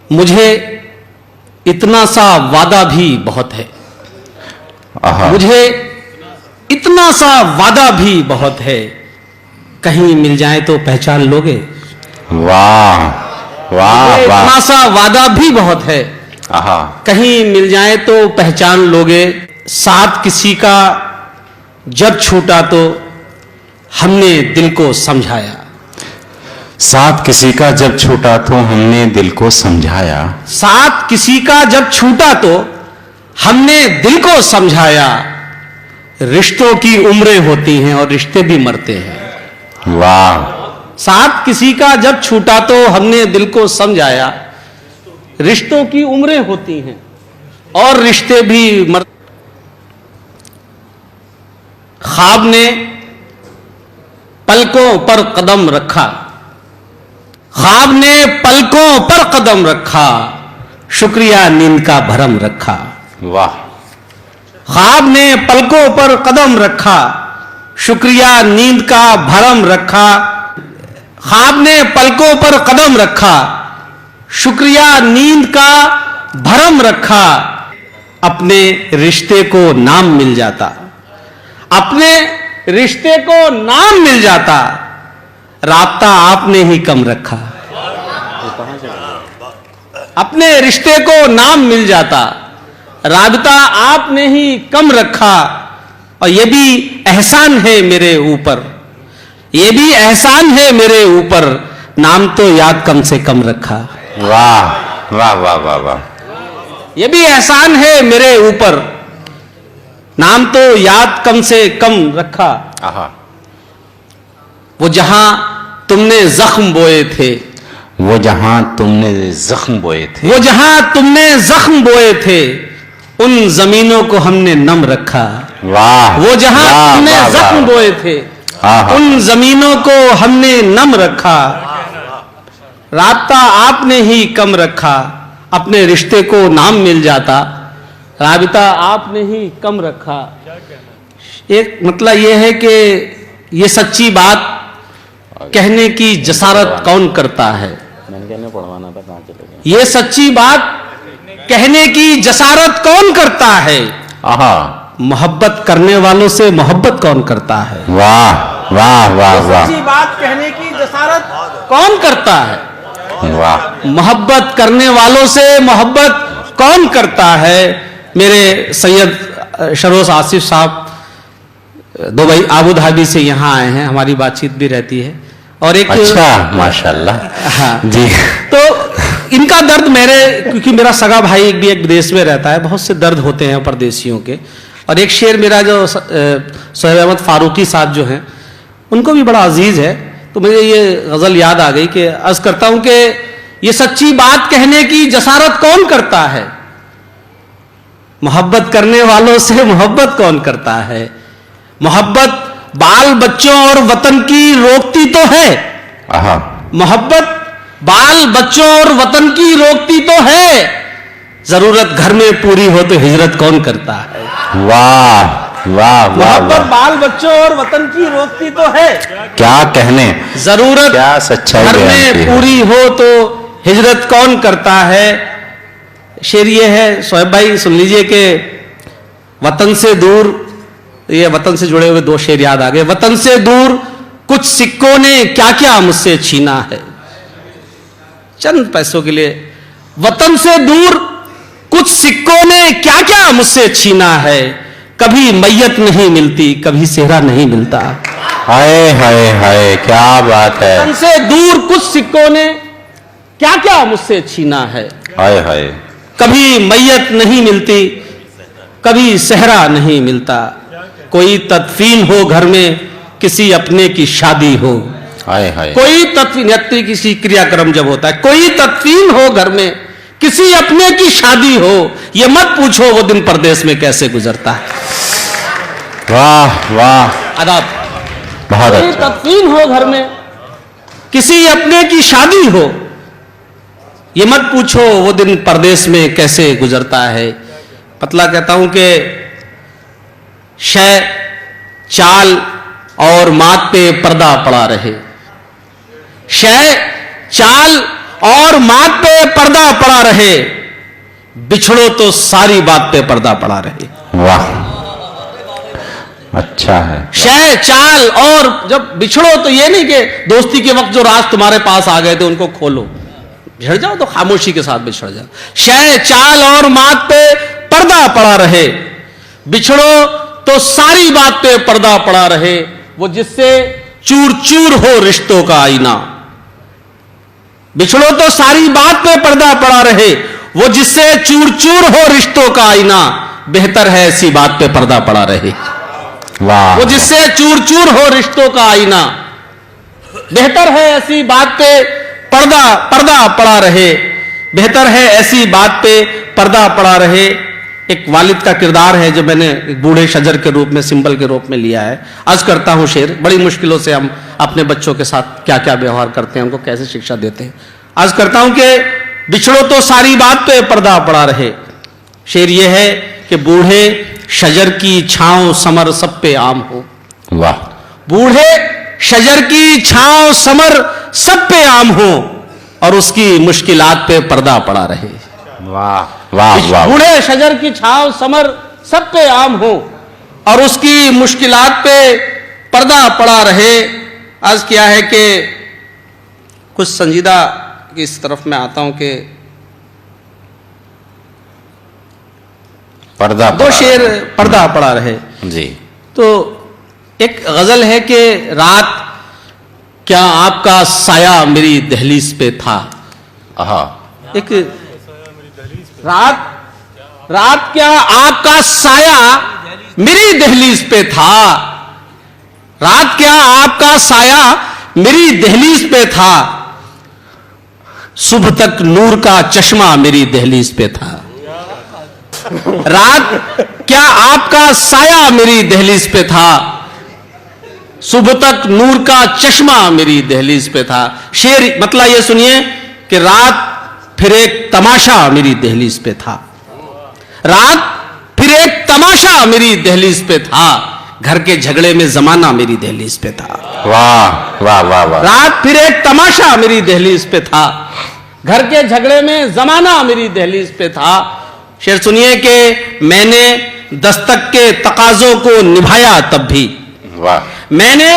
मुझे इतना सा वादा भी बहुत है। मुझे इतना सा वादा भी बहुत है, कहीं मिल जाए तो पहचान लोगे। वाह वाह वाह। इतना सा वादा भी बहुत है, कहीं मिल जाए तो पहचान लोगे। साथ किसी का जब छूटा तो हमने दिल को समझाया। साथ किसी का जब छूटा तो हमने दिल को समझाया। साथ किसी का जब छूटा तो हमने दिल को समझाया। रिश्तों की उम्रें होती हैं और रिश्ते भी मरते हैं। वाह। साथ किसी का जब छूटा तो हमने दिल को समझाया। रिश्तों की उम्रें होती हैं और रिश्ते भी मरते। ख्वाब ने पलकों पर कदम रखा। ख्वाब ने पलकों पर कदम रखा, शुक्रिया नींद का भरम रखा। वाह। ख्वाब ने पलकों पर कदम रखा, शुक्रिया नींद का भरम रखा। ख्वाब ने पलकों पर कदम रखा, शुक्रिया नींद का भरम रखा। अपने रिश्ते को नाम मिल जाता, अपने रिश्ते को नाम मिल जाता। राब्ता आपने ही कम रखा। अपने रिश्ते को नाम मिल जाता, राब्ता आपने ही कम रखा। और ये भी एहसान है मेरे ऊपर, ये भी एहसान है मेरे ऊपर, नाम तो याद कम से कम रखा। वाह वाह वाह वाह वाह। ये भी एहसान है मेरे ऊपर, नाम तो याद कम से कम रखा। वो जहां तुमने जख्म बोए थे, वो जहां तुमने जख्म बोए थे, वो जहां तुमने जख्म बोए थे, उन जमीनों को हमने नम रखा। वाह। वो जहां तुमने जख्म बोए थे, उन जमीनों को हमने नम रखा। राब्ता आपने ही कम रखा, अपने रिश्ते को नाम मिल जाता। राब्ता आपने ही कम रखा। एक मतलब यह है कि ये सच्ची बात कहने की जसारत कौन करता है। मैंने कहने पढ़वाना था, कहाँ चले गए। ये सच्ची बात कहने की जसारत कौन करता है। मोहब्बत करने वालों से मोहब्बत कौन करता है। वाह वाह वाह वाह। सच्ची बात कहने की जसारत कौन करता है। वाह। मोहब्बत करने वालों से मोहब्बत कौन करता है। मेरे सैयद शरोस आसिफ साहब दुबई आबू धाबी से यहाँ आए हैं, हमारी बातचीत भी रहती है। और एक अच्छा, माशाल्लाह। हाँ जी। तो इनका दर्द मेरे, क्योंकि मेरा सगा भाई भी एक विदेश में रहता है, बहुत से दर्द होते हैं परदेशियों के। और एक शेर मेरा जो सोहेब अहमद फारूकी साहब जो हैं, उनको भी बड़ा अजीज है। तो मुझे ये गज़ल याद आ गई कि अर्ज करता हूं कि ये सच्ची बात कहने की जसारत कौन करता है। मोहब्बत करने वालों से मोहब्बत कौन करता है। मोहब्बत बाल बच्चों और वतन की रोकती तो है। मोहब्बत बाल बच्चों और वतन की रोकती तो है, जरूरत घर में पूरी हो तो हिजरत कौन करता है। वाह वाह। मोहब्बत बाल बच्चों और वतन की रोकती तो है, क्या कहने, जरूरत क्या सच्चाई घर में पूरी हो तो हिजरत कौन करता है। शेर ये है सोहेब भाई, सुन लीजिए कि वतन से दूर, ये वतन से जुड़े हुए दो शेर याद आ गए। वतन से दूर कुछ सिक्कों ने क्या क्या मुझसे छीना है। चंद पैसों के लिए वतन से दूर कुछ सिक्कों ने क्या क्या मुझसे छीना है। कभी मैयत नहीं मिलती, कभी सेहरा नहीं मिलता। हाय हाय हाय, क्या बात है। वतन से दूर कुछ सिक्कों ने क्या क्या मुझसे छीना है। हाय हाय। कभी मैयत नहीं मिलती, कभी सेहरा नहीं मिलता। कोई तदफीन हो घर में, किसी अपने की शादी हो। हाय हाय। कोई तदफीन, किसी क्रियाक्रम जब होता है, कोई तदफीन हो घर में, किसी अपने की शादी हो, ये मत पूछो वो दिन परदेश में कैसे गुजरता है। वाह वाह। आदाब। बहुत कोई अच्छा। तदफीन हो घर में, किसी अपने की शादी हो, ये मत पूछो वो दिन परदेश में कैसे गुजरता है। पतला कहता हूं कि शय चाल और मात पे पर्दा पड़ा रहे। शय चाल और माथ पे पर्दा पड़ा रहे, बिछड़ो तो सारी बात पे पर्दा पड़ा रहे। वाह, अच्छा है। शय चाल, और जब बिछड़ो तो ये नहीं कि दोस्ती के वक्त जो राज तुम्हारे पास आ गए थे उनको खोलो, बिछड़ जाओ तो खामोशी के साथ बिछड़ जाओ। शय चाल और माथ पे पर्दा पड़ा रहे, बिछड़ो तो सारी बात पे पर्दा पड़ा रहे, वो जिससे चूर चूर हो रिश्तों का आईना। बिछड़ो तो सारी बात पे पर्दा पड़ा रहे, वो जिससे चूर चूर हो रिश्तों का आईना। बेहतर है ऐसी बात पे पर्दा पड़ा रहे, वाह, वो जिससे चूर चूर हो रिश्तों का आईना। बेहतर है ऐसी बात पे पर्दा पर्दा पड़ा रहे, बेहतर है ऐसी बात पे पर्दा पड़ा रहे। एक वालिद का किरदार है जो मैंने एक बूढ़े शजर के रूप में, सिंबल के रूप में लिया है। आज करता हूं शेर, बड़ी मुश्किलों से हम अपने बच्चों के साथ क्या क्या व्यवहार करते हैं, उनको कैसे शिक्षा देते हैं। आज करता हूं कि बिछड़ो तो सारी बात पे पर्दा पड़ा रहे। शेर यह है कि बूढ़े शजर की छांव समर सब पे आम हो। वाह, बूढ़े शजर की छांव समर सब पे आम हो, और उसकी मुश्किलात पे पर्दा पड़ा रहे। वाह, वाह, वाह, बूढ़े शजर की छांव समर सब पे आम हो, और उसकी मुश्किलात पे पर्दा पड़ा रहे। आज क्या है कि कुछ संजीदा की इस तरफ मैं आता हूं कि पर्दा दो शेर पर्दा पड़ा रहे जी। तो एक गजल है कि रात क्या आपका साया मेरी दहलीज पे था। आहा, एक रात क्या आपका साया मेरी दहलीज पे था। रात क्या आपका साया मेरी दहलीज पे था, सुबह तक नूर का चश्मा मेरी दहलीज पे था। रात क्या आपका साया मेरी दहलीज पे था, सुबह तक नूर का चश्मा मेरी दहलीज पे था। शेर मतलब ये सुनिए कि रात फिर एक तमाशा मेरी दहलीज पे था। रात फिर एक तमाशा मेरी दहलीज पे था, घर के झगड़े में जमाना मेरी दहलीज पे था। वाह, वाह, वाह, वाह, रात फिर एक तमाशा मेरी दहलीज पे था, घर के झगड़े में जमाना मेरी दहलीज पे था। शेर सुनिए कि मैंने दस्तक के तकाजों को निभाया तब भी। वाह, मैंने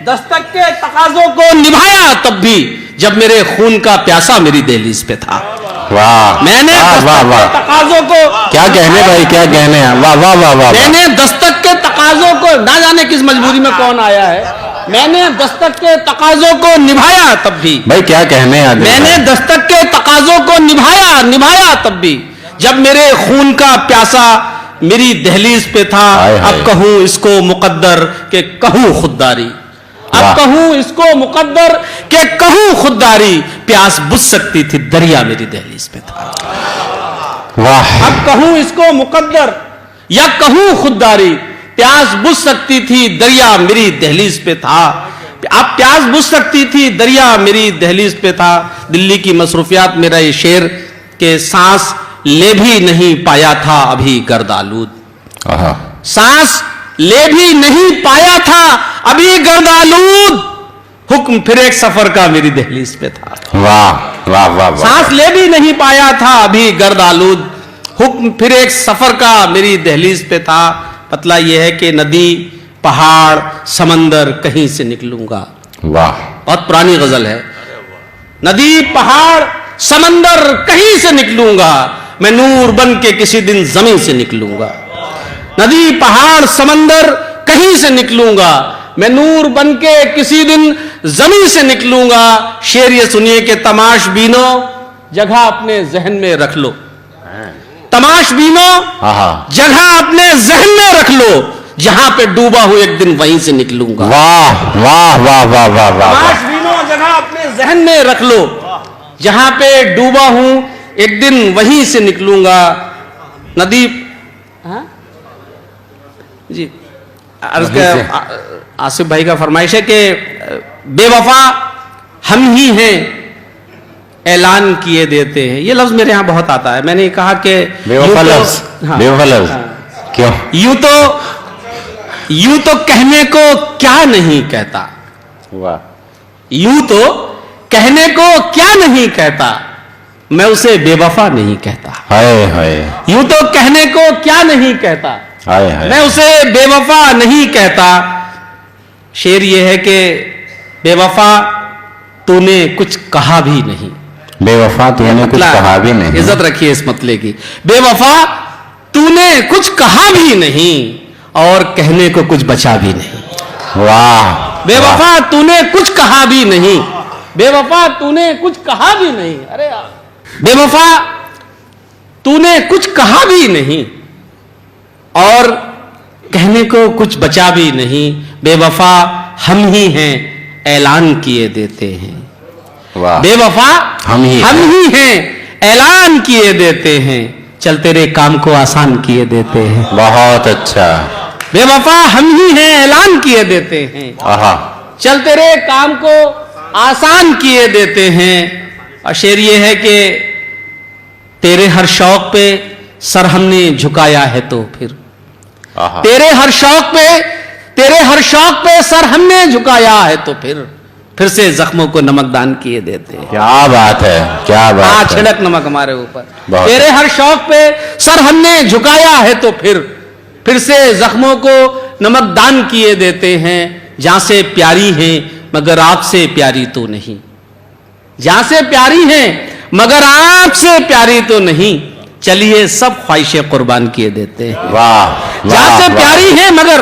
दस्तक के तकाजों को निभाया तब भी, जब मेरे खून का प्यासा मेरी दहलीज पे था। वाह, मैंने वाह, वाह, दस्तक के वाह, तकाजों को, क्या कहने भाई, क्या कहने हैं। वाह, वाह, वाह, वाह, मैंने दस्तक के तकाजों को, ना जाने किस मजबूरी में कौन आया है, मैंने दस्तक के तकाजों को निभाया तब भी। भाई क्या कहने हैं। मैंने दस्तक के तकाजों को निभाया तब भी, जब मेरे खून का प्यासा मेरी दहलीज पे था। हाय हाय। अब कहूं इसको मुकद्दर के कहूं खुददारी, अब वाह। कहूं इसको मुकद्दर के कहूं खुददारी, प्यास बुझ सकती थी दरिया मेरी दहलीज पे था। वाह, अब कहूं इसको मुकद्दर या कहूं खुददारी, प्यास बुझ सकती थी दरिया मेरी दहलीज पे था। अब प्यास बुझ सकती थी दरिया मेरी दहलीज पे था। दिल्ली की मसरूफियात मेरा ये शेर के सांस ले भी नहीं पाया था अभी गर्दालूद। आहा, सांस ले भी नहीं पाया था अभी गर्दालूद, हुक्म फिर एक सफर का मेरी दहलीज पे था। वाह, वाह, वाह, वाह, सांस ले भी नहीं पाया था अभी गर्दालूद, हुक्म फिर एक सफर का मेरी दहलीज पे था। पतला यह है कि नदी पहाड़ समंदर कहीं से निकलूंगा। वाह, बहुत पुरानी गजल है। नदी पहाड़ समंदर कहीं से निकलूंगा, मैं नूर बन के किसी दिन जमीन से निकलूंगा। नदी पहाड़ समंदर कहीं से निकलूंगा, मैं नूर बन के किसी दिन जमीन से निकलूंगा। शेर ये सुनिए कि तमाशबीनो जगह अपने जहन में रख लो। तमाशबीनो आहा, जगह अपने जहन में रख लो, जहां पे डूबा हूं एक दिन वहीं से निकलूंगा। वाह, वाह, वाह, वाह, वाह, वाह, तमाशबीनो जगह अपने जहन में रख लो, जहां पे डूबा हूं एक दिन वहीं से निकलूंगा। नदी हाँ? जी आसिफ भाई का फरमाइश है कि बेवफा हम ही हैं ऐलान किए देते हैं। ये लफ्ज मेरे यहां बहुत आता है। मैंने कहा कि बेवफा लफ्ज, बेवफा लफ्ज क्यों? यूं तो कहने को क्या नहीं कहता, वाह, यूं तो कहने को क्या नहीं कहता, मैं उसे बेवफा नहीं कहता। हाय हाय यूं तो कहने को क्या नहीं कहता, हाय हाय। मैं उसे बेवफा नहीं कहता। शेर ये है कि बेवफा तूने कुछ कहा भी नहीं। बेवफा तूने कुछ मतलब कहा भी नहीं। इज्जत रखिए इस मतले की। बेवफा तूने कुछ कहा भी नहीं और कहने को कुछ बचा भी नहीं। वाह। बेवफा तूने कुछ कहा भी नहीं, बेवफा तूने कुछ कहा भी नहीं। अरे यार, बेवफा तूने कुछ कहा भी नहीं और कहने को कुछ बचा भी नहीं। बेवफा हम ही हैं, ऐलान किए देते हैं। वाह। बेवफा हम ही हैं, ऐलान किए देते हैं। चल तेरे काम को आसान किए देते हैं। बहुत अच्छा। बेवफा हम ही हैं, ऐलान किए देते हैं। आहा। चल तेरे काम को आसान किए देते हैं। और शेर ये है कि तेरे हर शौक पे सर हमने झुकाया है तो फिर, आहा। तेरे हर शौक पे सर हमने झुकाया है तो फिर से जख्मों को नमक दान किए देते हैं। क्या बात है, क्या बात है। छिड़क नमक हमारे ऊपर। बहुत तेरे हर शौक पे सर हमने झुकाया है तो फिर से जख्मों को नमक दान किए देते हैं। जहां से प्यारी हैं मगर आपसे प्यारी तो नहीं, जहां से प्यारी हैं मगर आपसे प्यारी तो नहीं। चलिए सब ख्वाहिशें कुर्बान किए देते हैं। वाह। जहां से प्यारी है मगर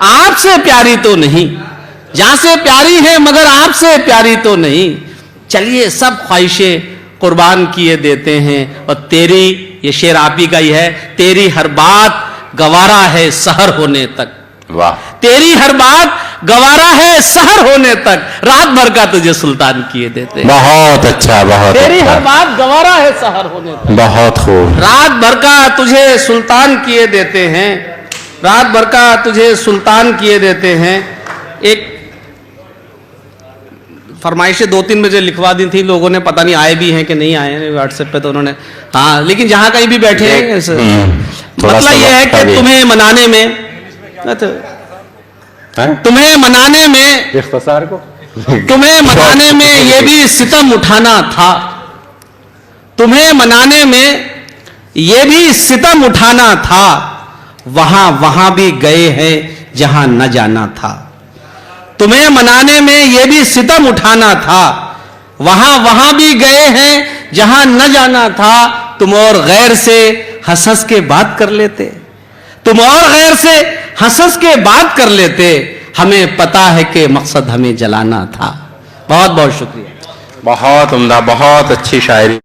आपसे प्यारी तो नहीं, जहां से प्यारी है मगर आपसे प्यारी तो नहीं। चलिए सब ख्वाहिशें कुर्बान किए देते हैं। और तेरी, ये शेर आप ही का ही है, तेरी हर बात गवारा है सहर होने तक। वाह। तेरी हर बात गवारा है सहर होने तक, रात भर का तुझे सुल्तान किए देते हैं। बहुत अच्छा, बहुत तेरी अच्छा। हर बात गवारा है सहर होने तक, बहुत खूब। रात भर का तुझे सुल्तान किए देते हैं। रात भर का तुझे सुल्तान किए देते हैं। एक फरमाइशें 2-3 बजे लिखवा दी थी लोगों ने, पता नहीं आए भी हैं कि नहीं आए हैं व्हाट्सएप पे, तो उन्होंने, हाँ लेकिन जहां कहीं भी बैठे हैं मतलब यह है कि तुम्हें मनाने में, तुम्हें मनाने में, इख्तिसार को तुम्हें मनाने में ये भी सितम उठाना था। तुम्हें मनाने में ये भी सितम उठाना था। वहां भी गए हैं जहां न जाना था। तुम्हें मनाने में ये भी सितम उठाना था। वहां भी गए हैं जहां न जाना था। तुम और गैर से हंस के बात कर लेते, तुम और गैर से हंस के बात कर लेते। हमें पता है कि मकसद हमें जलाना था। बहुत बहुत शुक्रिया। बहुत उम्दा, बहुत अच्छी शायरी।